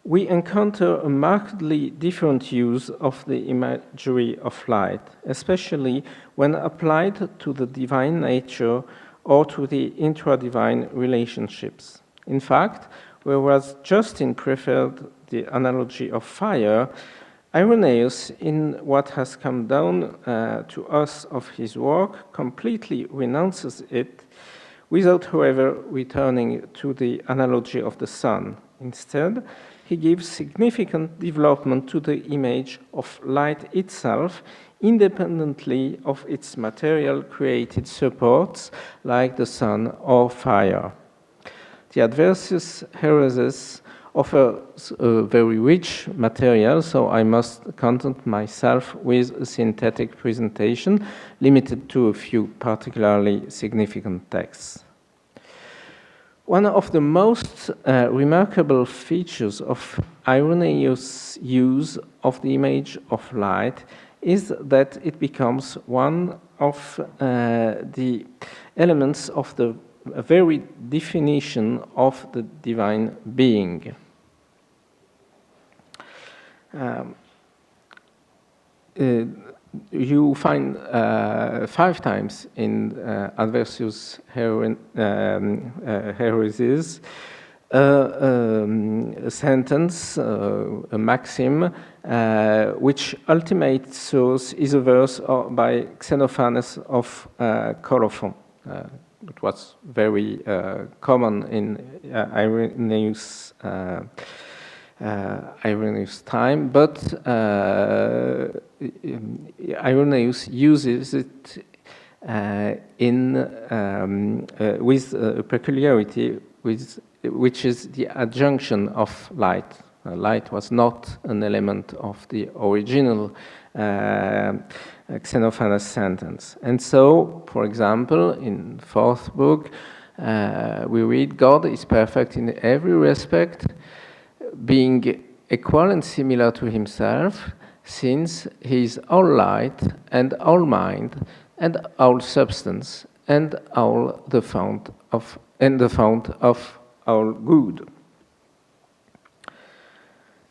we encounter a markedly different use of the imagery of light, especially when applied to the divine nature or to the intra-divine relationships. In fact, whereas Justin preferred the analogy of fire, Irenaeus, in what has come down to us of his work, completely renounces it, without, however, returning to the analogy of the sun. Instead, he gives significant development to the image of light itself, independently of its material created supports, like the sun or fire. The Adversus Hereses offers a very rich material, so I must content myself with a synthetic presentation, limited to a few particularly significant texts. One of the most remarkable features of Irenaeus' use of the image of light is that it becomes one of the elements of the very definition of the divine being. You find 5 times in Adversus Hereses a sentence, a maxim, which ultimate source is a verse by Xenophanes of Colophon. It was very common in Irenaeus' time, but Irenaeus uses it with a peculiarity, which is the adjunction of light. Light was not an element of the original Xenophanes sentence. And so, for example, in 4th book, we read, God is perfect in every respect, being equal and similar to himself, since he is all light and all mind and all substance and all the fount of all good.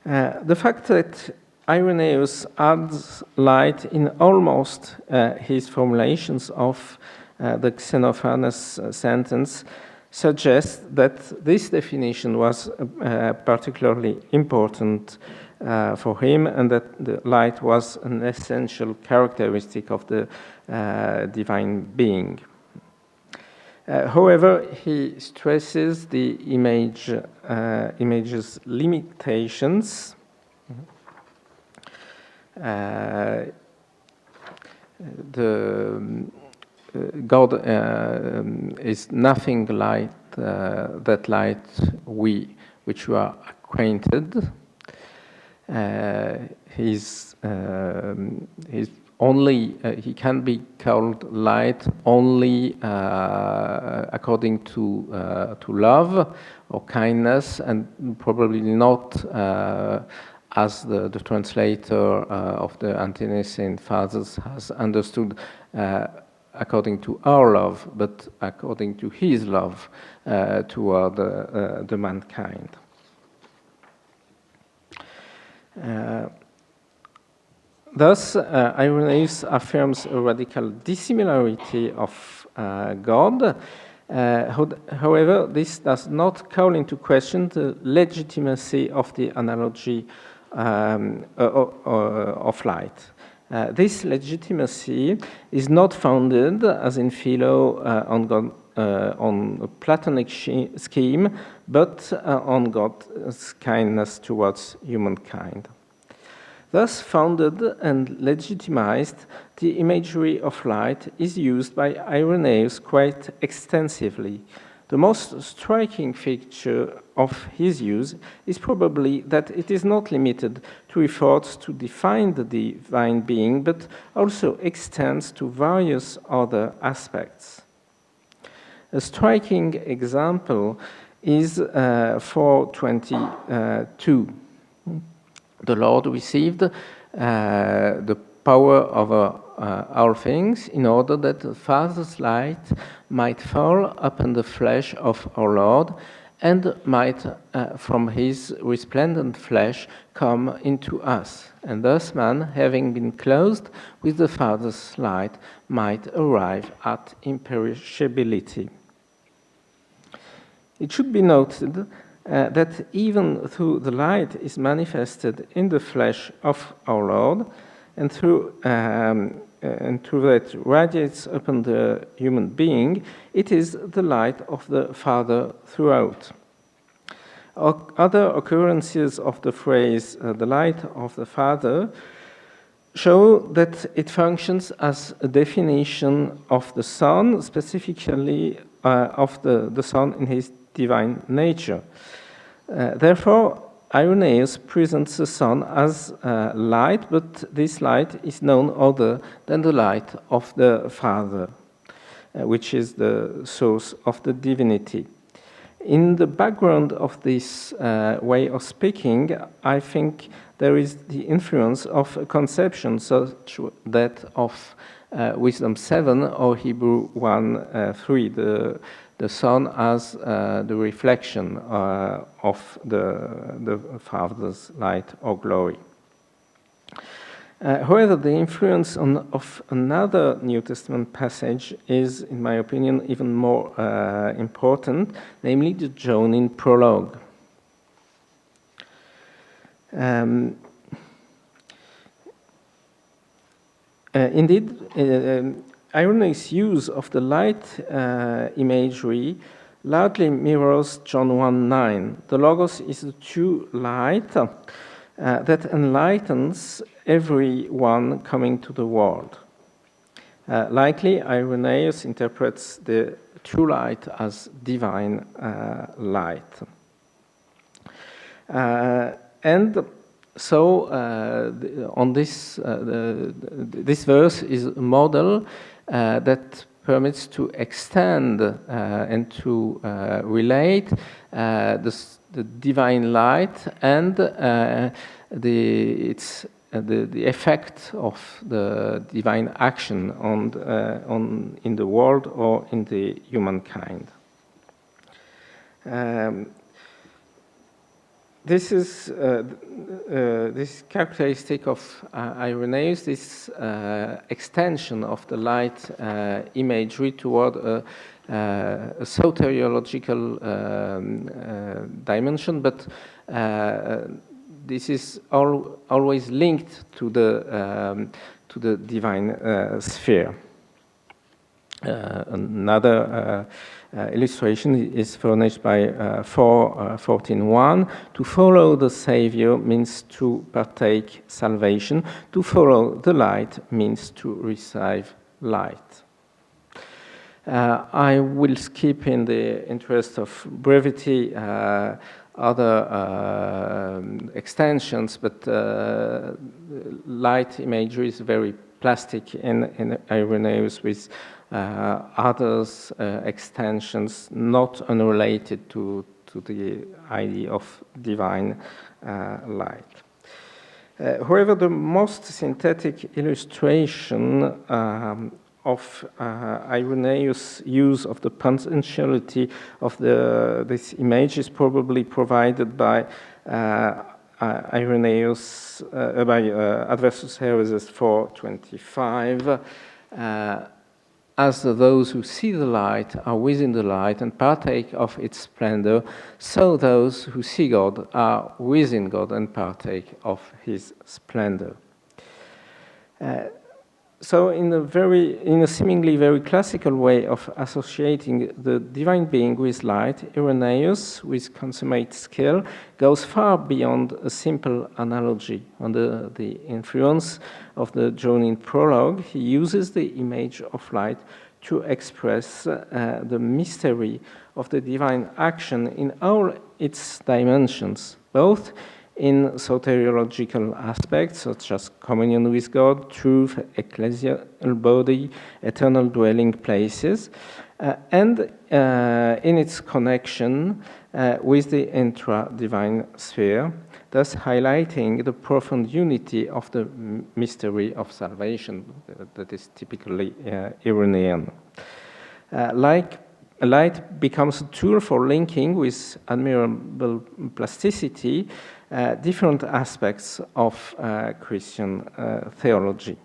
The fact that Irenaeus adds light in almost his formulations of the Xenophanes sentence suggests that this definition was particularly important for him, and that the light was an essential characteristic of the divine being. However, he stresses the image's limitations. God is nothing like that light which we are acquainted. He's only he can be called light only according to love or kindness, and probably not as the translator of the Ante-Nicene Fathers has understood, according to our love, but according to his love toward the mankind. Thus, Irenaeus affirms a radical dissimilarity of God. However, this does not call into question the legitimacy of the analogy of light. This legitimacy is not founded, as in Philo, on a Platonic scheme, but on God's kindness towards humankind. Thus founded and legitimized, the imagery of light is used by Irenaeus quite extensively. The most striking feature of his use is probably that it is not limited to efforts to define the divine being, but also extends to various other aspects. A striking example is 422. The Lord received the power over all things in order that the Father's light might fall upon the flesh of our Lord and might from his resplendent flesh come into us. And thus man, having been clothed with the Father's light, might arrive at imperishability. It should be noted that even though the light is manifested in the flesh of our Lord, and through that radiates upon the human being, it is the light of the Father throughout. Other occurrences of the phrase, the light of the Father, show that it functions as a definition of the Son, specifically of the Son in his divine nature. Therefore, Irenaeus presents the Son as light, but this light is none other than the light of the Father, which is the source of the divinity. In the background of this way of speaking, I think there is the influence of a conception such that of Wisdom 7 or Hebrew 1:3, the Son as the reflection of the Father's light or glory. However, the influence of another New Testament passage is, in my opinion, even more important, namely the Johannine prologue. Indeed, Irenaeus' use of the light imagery largely mirrors John 1:9. The Logos is the true light that enlightens everyone coming to the world. Likely, Irenaeus interprets the true light as divine light. And so, on this verse is a model that permits to extend and to relate the divine light and the effect of the divine action in the world or in the humankind. This is this characteristic of Irenaeus, this extension of the light imagery toward a soteriological dimension, but this is always linked to the divine sphere. Another illustration is furnished by 4:14:1. To follow the Savior means to partake salvation. To follow the light means to receive light. I will skip, in the interest of brevity, other extensions, but light imagery is very plastic in Irenaeus, with others extensions not unrelated to the idea of divine light. However, the most synthetic illustration of Irenaeus' use of the potentiality of this image is probably provided by Irenaeus, by Adversus Hereses 4:25, as those who see the light are within the light and partake of its splendor, so those who see God are within God and partake of his splendor. So in a seemingly very classical way of associating the divine being with light, Irenaeus, with consummate skill, goes far beyond a simple analogy. Under the influence of the Johannine prologue, he uses the image of light to express the mystery of the divine action in all its dimensions, both in soteriological aspects such as communion with God, truth, ecclesial body, eternal dwelling places, and in its connection with the intra-divine sphere, thus highlighting the profound unity of the mystery of salvation that is typically Irenaean. Light becomes a tool for linking with admirable plasticity different aspects of Christian theology.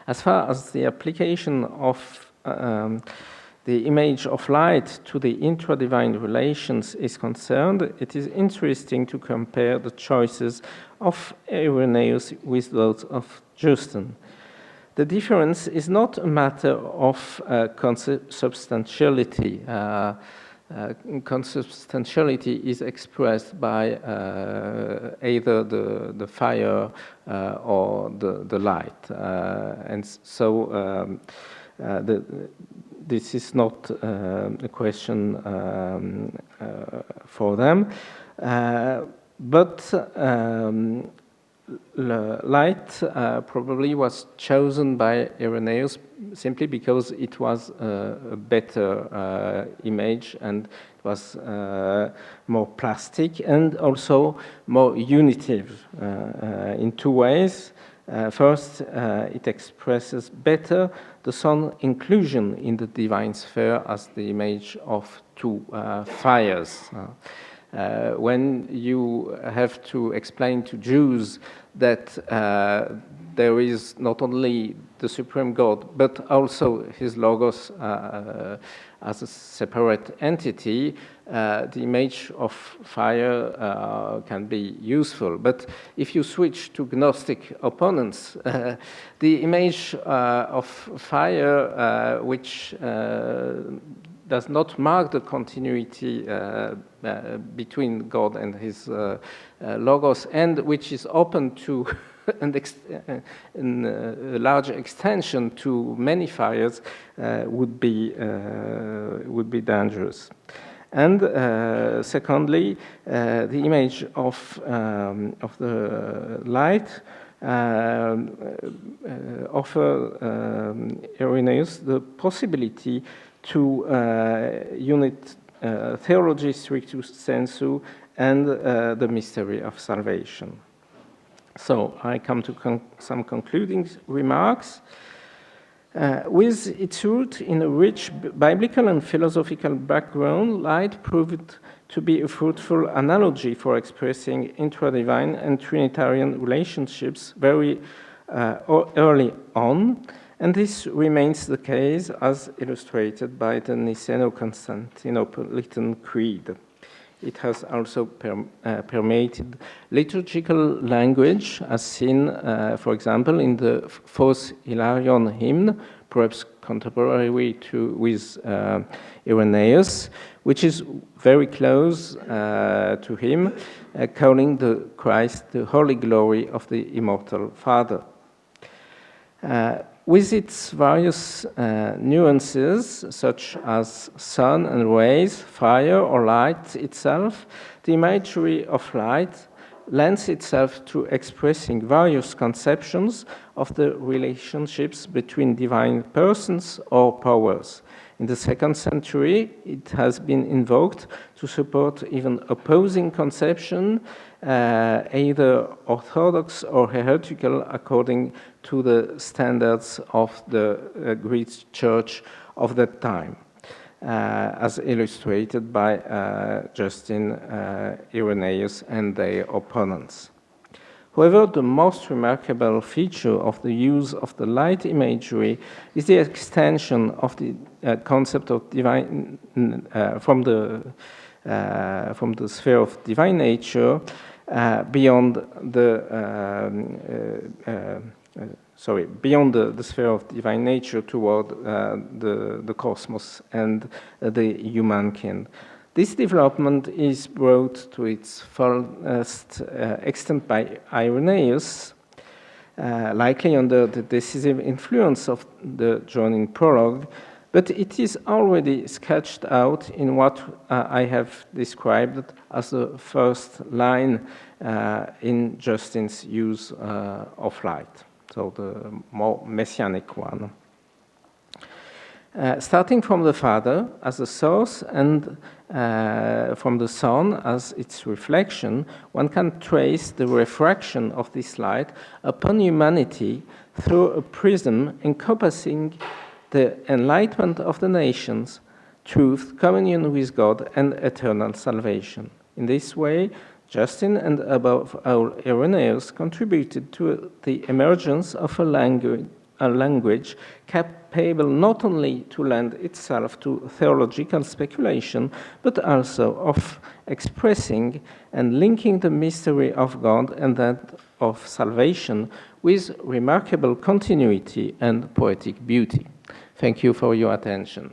As far as the application of the image of light to the intra-divine relations is concerned, it is interesting to compare the choices of Irenaeus with those of Justin. The difference is not a matter of consubstantiality. Consubstantiality is expressed by either the fire or the light. And so this is not a question for them. But light probably was chosen by Irenaeus simply because it was a better image, and it was more plastic and also more unitive in two ways. First, it expresses better the sun inclusion in the divine sphere as the image of two fires. When you have to explain to Jews that there is not only the Supreme God, but also his Logos as a separate entity, the image of fire can be useful. But if you switch to Gnostic opponents, the image of fire, which does not mark the continuity between God and his Logos, and which is open to in a large extension to many fires, would be dangerous. And secondly, the image of the light offer Irenaeus the possibility to unite theology stricto sensu and the mystery of salvation. So I come to some concluding remarks. With its root in a rich biblical and philosophical background, light proved to be a fruitful analogy for expressing intra-divine and Trinitarian relationships very early on, and this remains the case as illustrated by the Niceno-Constantinopolitan Creed. It has also permeated liturgical language, as seen, for example, in the fourth Hilarion hymn, perhaps contemporary with Irenaeus, which is very close to him, calling the Christ the holy glory of the immortal Father. With its various nuances, such as sun and rays, fire or light itself, the imagery of light lends itself to expressing various conceptions of the relationships between divine persons or powers. In the 2nd century, it has been invoked to support even opposing conception, either orthodox or heretical, according to the standards of the Greek church of that time, as illustrated by Justin, Irenaeus, and their opponents. However, the most remarkable feature of the use of the light imagery is the extension of the concept of divine from the sphere of divine nature beyond the sphere of divine nature toward the cosmos and the humankind. This development is brought to its fullest extent by Irenaeus, likely under the decisive influence of the joining prologue, but it is already sketched out in what I have described as the first line in Justin's use of light, so the more messianic one. Starting from the Father as a source and from the Son as its reflection, one can trace the refraction of this light upon humanity through a prism encompassing the enlightenment of the nations, truth, communion with God, and eternal salvation. In this way, Justin and above all Irenaeus contributed to the emergence of a language capable not only to lend itself to theological speculation, but also of expressing and linking the mystery of God and that of salvation with remarkable continuity and poetic beauty. Thank you for your attention.